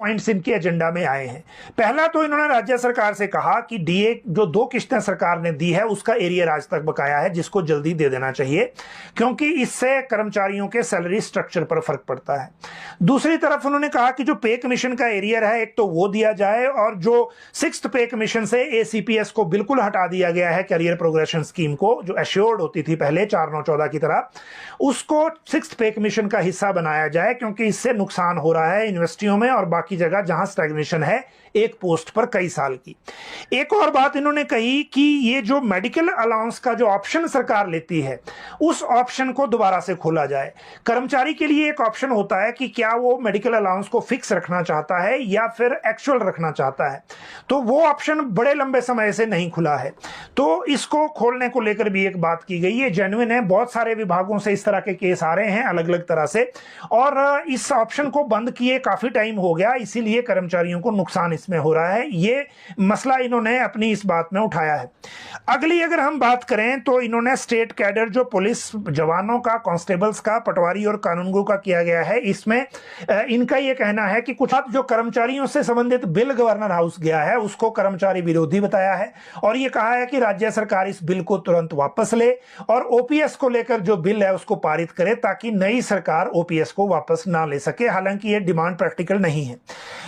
Points इनके agenda में आए हैं। पहला तो इन्होंने राज्य सरकार से कहा कि डीए जो 2 किस्तें सरकार ने दी है उसका एरियर आज तक बकाया है, जिसको जल्दी दे देना चाहिए, क्योंकि इससे कर्मचारियों के सैलरी स्ट्रक्चर पर फर्क पड़ता है। दूसरी तरफ उन्होंने कहा कि जो पे कमीशन का एरियर है एक तो वो दिया जाए, और जो 6th पे कमीशन से एसीपीएस को बिल्कुल हटा दिया गया है, कैरियर प्रोग्रेशन स्कीम को, जो एश्योर्ड होती थी पहले 4914 की तरह, उसको 6th पे कमीशन का हिस्सा बनाया जाए, क्योंकि इससे नुकसान हो रहा है यूनिवर्सिटियों में और बाकी जगह जहां स्टैग्नेशन है एक पोस्ट पर कई साल की। एक और बात इन्होंने कही कि ये जो मेडिकल अलाउंस का जो ऑप्शन सरकार लेती है उस ऑप्शन को दोबारा से खोला जाए। कर्मचारी के लिए एक ऑप्शन होता है कि क्या वो मेडिकल अलाउंस को फिक्स रखना चाहता है या फिर एक्चुअल रखना चाहता है, तो वो ऑप्शन बड़े लंबे समय से नहीं खुला है, तो इसको खोलने को लेकर भी एक बात की गई है। जेन्युइन है, बहुत सारे विभागों से इस तरह के केस आ रहे हैं अलग अलग तरह से, और इस ऑप्शन को बंद किए काफी टाइम हो गया, इसीलिए कर्मचारियों को नुकसान इसमें हो रहा है। ये मसला इन्होंने अपनी इस बात में उठाया है। अगली अगर हम बात करें तो इन्होंने स्टेट कैडर जो पुलिस जवानों का, कांस्टेबल्स का, पटवारी और कानूनगो का किया गया है, इसमें इनका यह कहना है कि कुछ जो कर्मचारियों से संबंधित बिल गवर्नर हाउस गया है उसको कर्मचारी विरोधी बताया है, और यह कहा है कि राज्य सरकार इस बिल को तुरंत वापस ले और ओपीएस को लेकर जो बिल है उसको पारित करे, ताकि नई सरकार ओपीएस को वापस ना ले सके। हालांकि यह डिमांड प्रैक्टिकल नहीं है,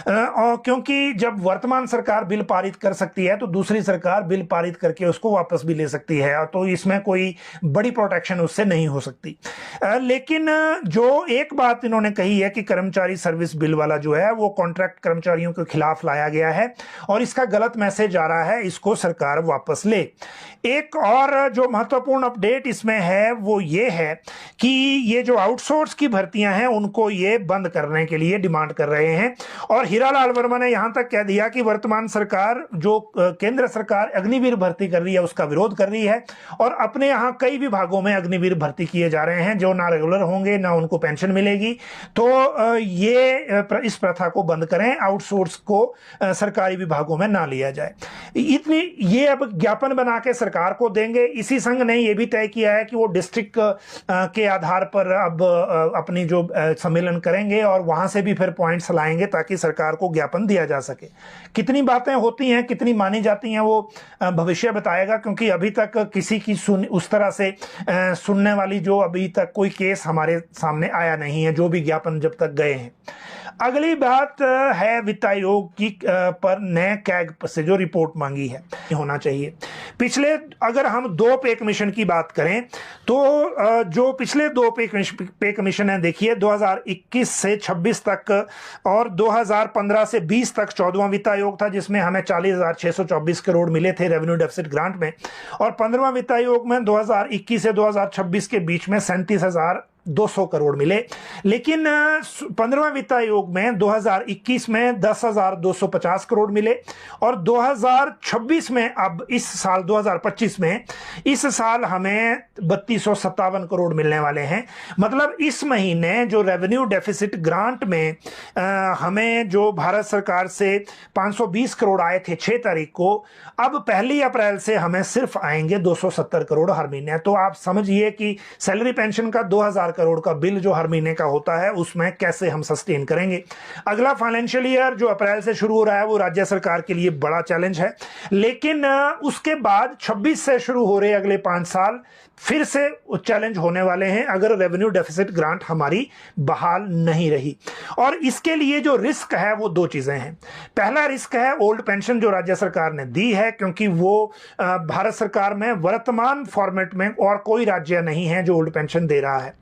और क्योंकि जब वर्तमान सरकार बिल पारित कर सकती है तो दूसरी सरकार बिल पारित करके उसको वापस भी ले सकती है, और तो इसमें कोई बड़ी प्रोटेक्शन उससे नहीं हो सकती। लेकिन जो एक बात इन्होंने कही है कि कर्मचारी सर्विस बिल वाला जो है वो कॉन्ट्रैक्ट कर्मचारियों के खिलाफ लाया गया है और इसका गलत मैसेज आ रहा है, इसको सरकार वापस ले। एक और जो महत्वपूर्ण अपडेट इसमें है वो ये है कि ये जो आउटसोर्स की भर्तियां हैं उनको ये बंद करने के लिए डिमांड कर रहे हैं, और हीरालाल वर्मा ने यहां तक कह दिया कि वर्तमान सरकार जो केंद्र सरकार अग्निवीर भर्ती कर रही है उसका विरोध कर रही है, और अपने यहां कई विभागों में अग्निवीर भर्ती किए जा रहे हैं जो ना रेगुलर होंगे ना उनको पेंशन मिलेगी। तो ये इस प्रथा को बंद करें, आउटसोर्स को सरकारी विभागों में ना लिया जाए। इतनी ये अब ज्ञापन बना के सरकार को देंगे। इसी संघ ने यह भी तय किया है कि वो डिस्ट्रिक्ट के आधार पर अब अपनी जो सम्मेलन करेंगे और वहां से भी फिर पॉइंट्स लाएंगे ताकि सरकार को ज्ञापन दिया जा सके। कितनी बातें होती हैं, कितनी मानी जाती हैं, वो भविष्य बताएगा, क्योंकि अभी तक किसी की उस तरह से सुनने वाली जो अभी तक कोई केस हमारे सामने आया नहीं है, जो भी ज्ञापन जब तक गए हैं। अगली बात है वित्त आयोग की पर नए कैग से जो रिपोर्ट मांगी है होना चाहिए। पिछले अगर हम 2 पे कमीशन की बात करें तो जो पिछले 2 पे कमीशन है, देखिए 2021 से 26 तक और 2015 से 20 तक 14वां वित्त आयोग था, जिसमें हमें 40,624 करोड़ मिले थे रेवेन्यू डेफिसिट ग्रांट में, और 15वां वित्त आयोग में 2021 से 2026 के बीच में 37,200 करोड़ मिले। लेकिन 15वां वित्त आयोग में 2021 में 10,250 करोड़ मिले, और 2026 में अब इस साल 2025 में इस साल हमें 3257 करोड़ मिलने वाले हैं। मतलब इस महीने जो रेवेन्यू डेफिसिट ग्रांट में हमें जो भारत सरकार से 520 करोड़ आए थे 6 तारीख को, अब 1 अप्रैल से हमें सिर्फ आएंगे 270 करोड़ हर महीने। तो आप समझिए कि सैलरी पेंशन का 2000 करोड़ का बिल जो हर महीने का होता है उसमें कैसे हम सस्टेन करेंगे। अगला फाइनेंशियल ईयर जो अप्रैल से शुरू हो रहा है वो राज्य सरकार के लिए बड़ा चैलेंज है, लेकिन उसके बाद 26 से शुरू हो रहे अगले 5 साल फिर से चैलेंज होने वाले हैं अगर रेवेन्यू डेफिसिट ग्रांट हमारी बहाल नहीं रही। और इसके लिए जो रिस्क है वो 2 चीजें हैं। पहला रिस्क है ओल्ड पेंशन जो राज्य सरकार ने दी है, क्योंकि वो भारत सरकार में वर्तमान फॉर्मेट में और कोई राज्य नहीं है जो ओल्ड पेंशन दे रहा है,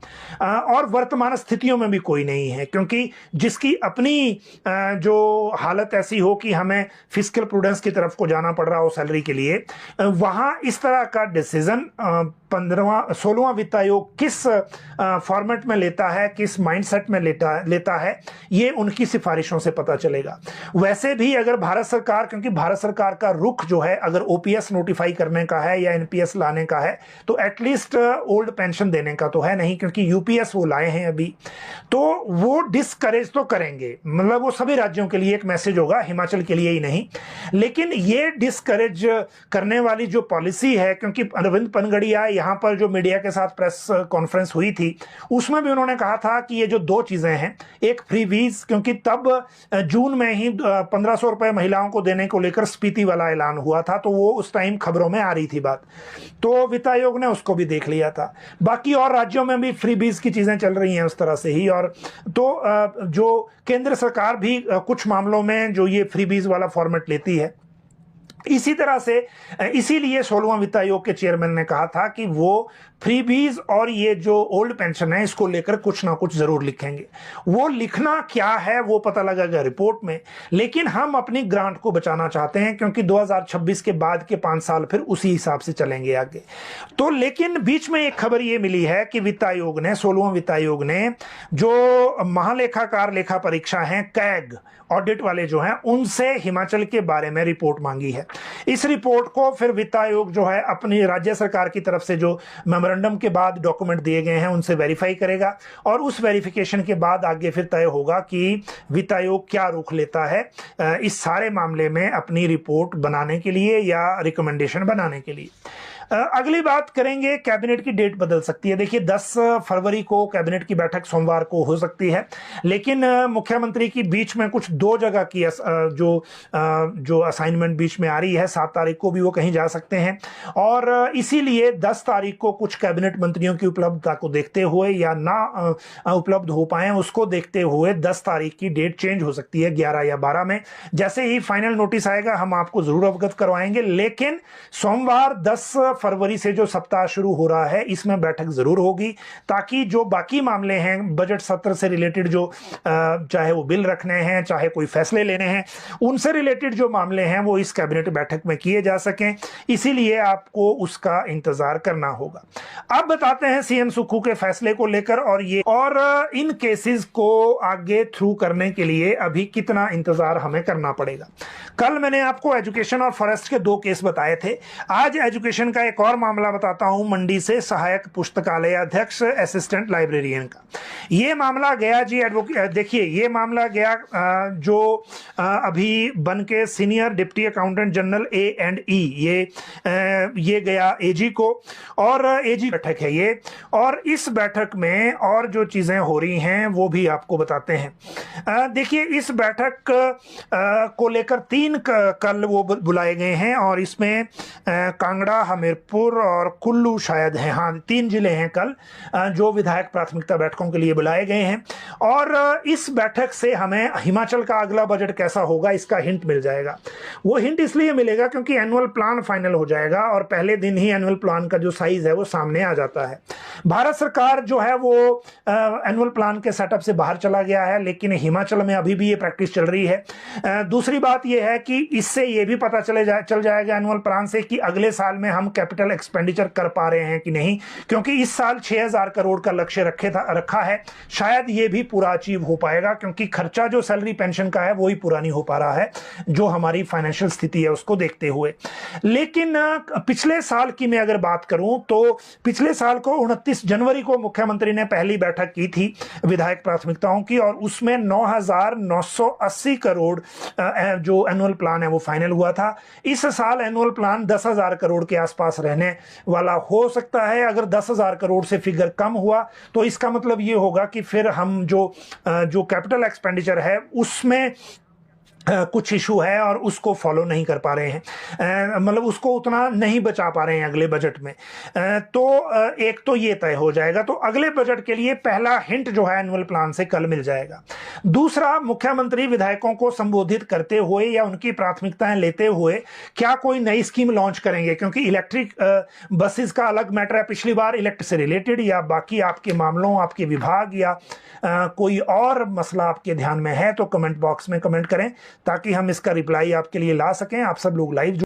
और वर्तमान स्थितियों में भी कोई नहीं है, क्योंकि जिसकी अपनी जो हालत ऐसी हो कि हमें फिस्कल प्रूडेंस की तरफ को जाना पड़ रहा हो सैलरी के लिए, वहां इस तरह का डिसीजन 16वां वित्त आयोग किस फॉर्मेट में लेता है, किस माइंडसेट में लेता है, ये उनकी सिफारिशों से पता चलेगा। वैसे भी अगर भारत सरकार, क्योंकि भारत सरकार का रुख जो है अगर ओपीएस नोटिफाई करने का है या एनपीएस लाने का है तो एटलीस्ट ओल्ड पेंशन देने का तो है नहीं, क्योंकि यूपीएस वो लाए हैं अभी, तो वो डिस्करेज तो करेंगे। मतलब वो सभी राज्यों के लिए एक मैसेज होगा, हिमाचल के लिए ही नहीं। लेकिन ये डिस्करेज करने वाली जो पॉलिसी है, क्योंकि अरविंद पनगड़िया यहाँ यहां पर जो मीडिया के साथ प्रेस कॉन्फ्रेंस हुई थी उसमें भी उन्होंने कहा था कि ये जो दो चीजें हैं, एक फ्री वीज, क्योंकि तब जून में ही 1500 रुपए महिलाओं को देने को लेकर स्पीति वाला ऐलान हुआ था, तो वो उस टाइम खबरों में आ रही थी बात, तो वित्त आयोग ने उसको भी देख लिया था। बाकी और राज्यों में भी फ्री बीज की चीजें चल रही हैं उस तरह से ही, और तो जो केंद्र सरकार भी कुछ मामलों में जो ये फ्री बीज वाला फॉर्मेट लेती है, इसी तरह से इसीलिए 16वां वित्त आयोग के चेयरमैन ने कहा था कि वो फ्रीबीज और ये जो ओल्ड पेंशन है इसको लेकर कुछ ना कुछ जरूर लिखेंगे। वो लिखना क्या है वो पता लगेगा रिपोर्ट में, लेकिन हम अपनी ग्रांट को बचाना चाहते हैं क्योंकि 2026 के बाद के 5 साल फिर उसी हिसाब से चलेंगे आगे। तो लेकिन बीच में एक खबर ये मिली है कि वित्त आयोग ने, 16वां वित्त आयोग ने जो महालेखाकार लेखा परीक्षा है, कैग ऑडिट वाले जो हैं, उनसे हिमाचल के बारे में रिपोर्ट मांगी है। इस रिपोर्ट को फिर वित्त आयोग जो है अपनी राज्य सरकार की तरफ से जो मेमोरेंडम के बाद डॉक्यूमेंट दिए गए हैं उनसे वेरीफाई करेगा, और उस वेरिफिकेशन के बाद आगे फिर तय होगा कि वित्त आयोग क्या रुख लेता है इस सारे मामले में अपनी रिपोर्ट बनाने के लिए या रिकमेंडेशन बनाने के लिए। अगली बात करेंगे, कैबिनेट की डेट बदल सकती है। देखिए 10 फरवरी को कैबिनेट की बैठक सोमवार को हो सकती है, लेकिन मुख्यमंत्री की बीच में कुछ 2 जगह की जो असाइनमेंट बीच में आ रही है, 7 तारीख को भी वो कहीं जा सकते हैं, और इसीलिए 10 तारीख को कुछ कैबिनेट मंत्रियों की उपलब्धता को देखते हुए या ना उपलब्ध हो पाए उसको देखते हुए 10 तारीख की डेट चेंज हो सकती है 11 या 12 में। जैसे ही फाइनल नोटिस आएगा हम आपको जरूर अवगत करवाएंगे, लेकिन सोमवार 10 फरवरी से जो सप्ताह शुरू हो रहा है इसमें बैठक जरूर होगी, ताकि जो बाकी मामले हैं बजट सत्र से रिलेटेड, जो चाहे वो बिल रखने हैं चाहे कोई फैसले लेने हैं, उनसे रिलेटेड जो मामले हैं वो इस कैबिनेट बैठक में किए जा सकें, इसीलिए आपको उसका इंतजार करना होगा। अब बताते हैं सीएम सुक्खू के फैसले को लेकर, और इन केसेस को आगे थ्रू करने के लिए अभी कितना इंतजार हमें करना पड़ेगा। कल मैंने आपको एजुकेशन और फॉरेस्ट के 2 केस बताए थे, आज एजुकेशन का एक और मामला बताता हूं, मंडी से सहायक पुस्तकालय अध्यक्ष असिस्टेंट लाइब्रेरियन का। ये मामला गया जी देखिए ये मामला गया जो अभी बन के senior deputy accountant general A&E, ये गया एजी को, और एजी बैठक है ये, और इस बैठक में और जो चीजें हो रही हैं वो भी आपको बताते हैं। देखिए इस बैठक को लेकर 3 कल वो बुलाए गए हैं, और इसमें कांगड़ा, हमीरपुर और कुल्लू शायद हैं, हाँ 3 जिले हैं कल जो विधायक प्राथमिकता बैठकों के लिए बुलाए गए हैं। और इस बैठक से हमें हिमाचल का अगला बजट कैसा होगा इसका हिंट मिल जाएगा। वो हिंट इसलिए मिलेगा क्योंकि एनुअल प्लान फाइनल हो जाएगा, और पहले दिन ही एनुअल प्लान का जो साइज है वो सामने आ जाता है। भारत सरकार जो है वो एनुअल प्लान के सेटअप से बाहर चला गया है, लेकिन हिमाचल में अभी भी ये प्रैक्टिस चल रही है। दूसरी बात ये है कि इससे ये भी पता चल जाएगा एनुअल प्लान से कि अगले साल में हम कैपिटल एक्सपेंडिचर कर पा रहे हैं कि नहीं, क्योंकि इस साल 6000 करोड़ का लक्ष्य रखा है, शायद ये भी पूरा अचीव हो पाएगा, क्योंकि खर्चा जो सैलरी पेंशन का है वो ही पूरा नहीं हो पा रहा है जो हमारी फाइनेंशियल स्थिति है उसको देखते हुए। लेकिन पिछले साल की मैं अगर बात करूं तो पिछले साल को 29 जनवरी को मुख्यमंत्री ने पहली बैठक की थी विधायक प्राथमिकताओं की, और उसमें 9980 करोड़ जो एनुअल प्लान है वो फाइनल हुआ था। इस साल एनुअल प्लान 10,000 करोड़ के आसपास रहने वाला हो सकता है। अगर 10,000 करोड़ से फिगर कम हुआ तो इसका मतलब ये होगा कि फिर हम जो कैपिटल एक्सपेंडिचर है उसमें कुछ इशू है और उसको फॉलो नहीं कर पा रहे हैं, मतलब उसको उतना नहीं बचा पा रहे हैं अगले बजट में। तो एक तो ये तय हो जाएगा, तो अगले बजट के लिए पहला हिंट जो है एनुअल प्लान से कल मिल जाएगा। दूसरा, मुख्यमंत्री विधायकों को संबोधित करते हुए या उनकी प्राथमिकताएं लेते हुए क्या कोई नई स्कीम लॉन्च करेंगे, क्योंकि इलेक्ट्रिक बसेस का अलग मैटर है, पिछली बार इलेक्ट्रिक से रिलेटेड या बाकी आपके मामलों, आपके विभाग या कोई और मसला आपके ध्यान में है तो कमेंट बॉक्स में कमेंट करें ताकि हम इसका रिप्लाई आपके लिए ला सकें। आप सब लोग लाइव